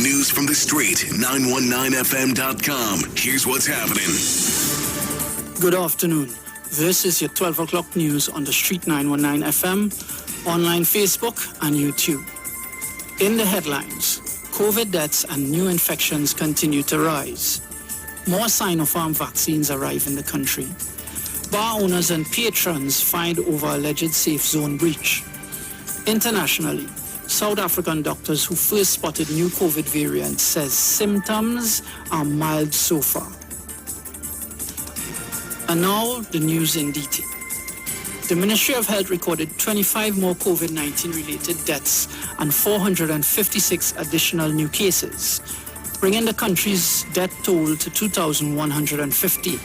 News from the street, 919fm.com. Here's what's happening. Good afternoon. This is your 12 o'clock news on the street 919 FM, online Facebook and YouTube. In the headlines, COVID deaths and new infections continue to rise. More Sinopharm vaccines arrive in the country. Bar owners and patrons fined over alleged safe zone breach. Internationally, South African doctors who first spotted new COVID variant says symptoms are mild so far. And now the news in detail. The Ministry of Health recorded 25 more COVID-19 related deaths and 456 additional new cases, bringing the country's death toll to 2,150.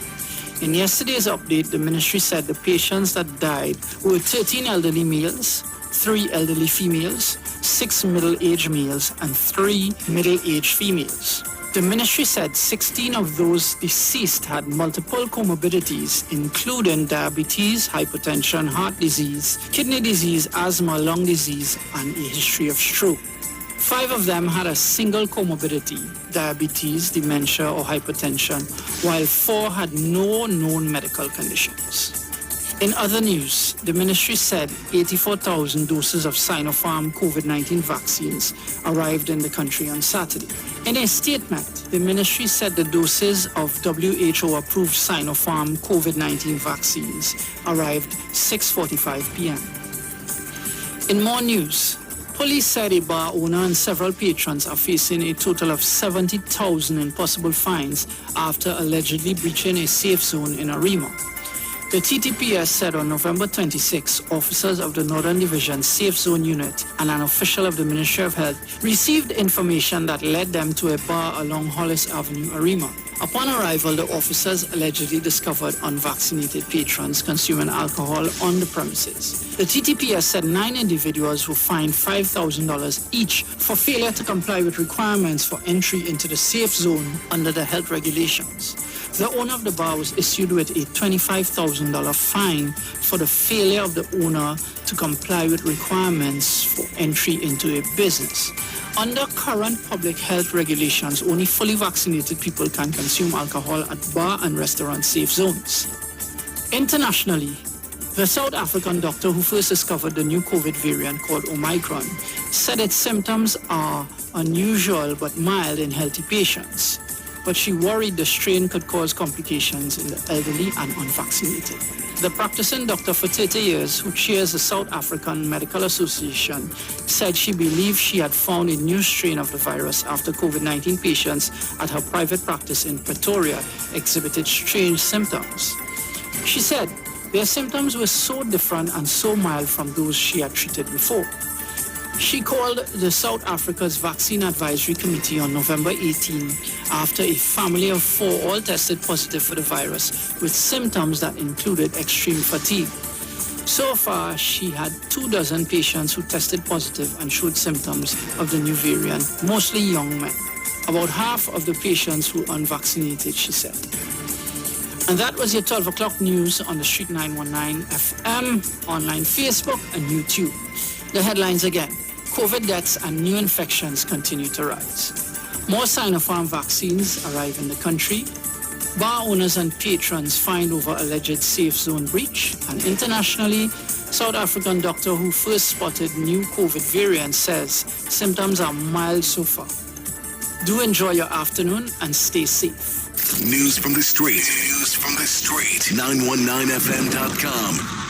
In yesterday's update, the ministry said the patients that died were 13 elderly males, 3 elderly females, 6 middle-aged males, and 3 middle-aged females. The ministry said 16 of those deceased had multiple comorbidities, including diabetes, hypertension, heart disease, kidney disease, asthma, lung disease, and a history of stroke. 5 of them had a single comorbidity, diabetes, dementia, or hypertension, while 4 had no known medical conditions. In other news, the ministry said 84,000 doses of Sinopharm COVID-19 vaccines arrived in the country on Saturday. In a statement, the ministry said the doses of WHO-approved Sinopharm COVID-19 vaccines arrived 6:45 p.m. In more news, police said a bar owner and several patrons are facing a total of 70,000 in possible fines after allegedly breaching a safe zone in Arima. The TTPS said on November 26, officers of the Northern Division Safe Zone Unit and an official of the Ministry of Health received information that led them to a bar along Hollis Avenue, Arima. Upon arrival, the officers allegedly discovered unvaccinated patrons consuming alcohol on the premises. The TTPS said 9 individuals were fined $5,000 each for failure to comply with requirements for entry into the safe zone under the health regulations. The owner of the bar was issued with a $25,000 fine for the failure of the owner to comply with requirements for entry into a business. Under current public health regulations, only fully vaccinated people can consume alcohol at bar and restaurant safe zones. Internationally, the South African doctor who first discovered the new COVID variant called Omicron said its symptoms are unusual but mild in healthy patients. But she worried the strain could cause complications in the elderly and unvaccinated. The practicing doctor for 30 years, who chairs the South African Medical Association, said she believed she had found a new strain of the virus after COVID-19 patients at her private practice in Pretoria exhibited strange symptoms. She said their symptoms were so different and so mild from those she had treated before. She called the South Africa's Vaccine Advisory Committee on November 18 after a family of 4 all tested positive for the virus with symptoms that included extreme fatigue. So far, she had 24 patients who tested positive and showed symptoms of the new variant, mostly young men. About half of the patients were unvaccinated, she said. And that was your 12 o'clock news on the Street 919 FM, online Facebook and YouTube. The headlines again. COVID deaths and new infections continue to rise. More Sinopharm vaccines arrive in the country. Bar owners and patrons fined over alleged safe zone breach. And internationally, South African doctor who first spotted new COVID variant says symptoms are mild so far. Do enjoy your afternoon and stay safe. News from the street. 919fm.com.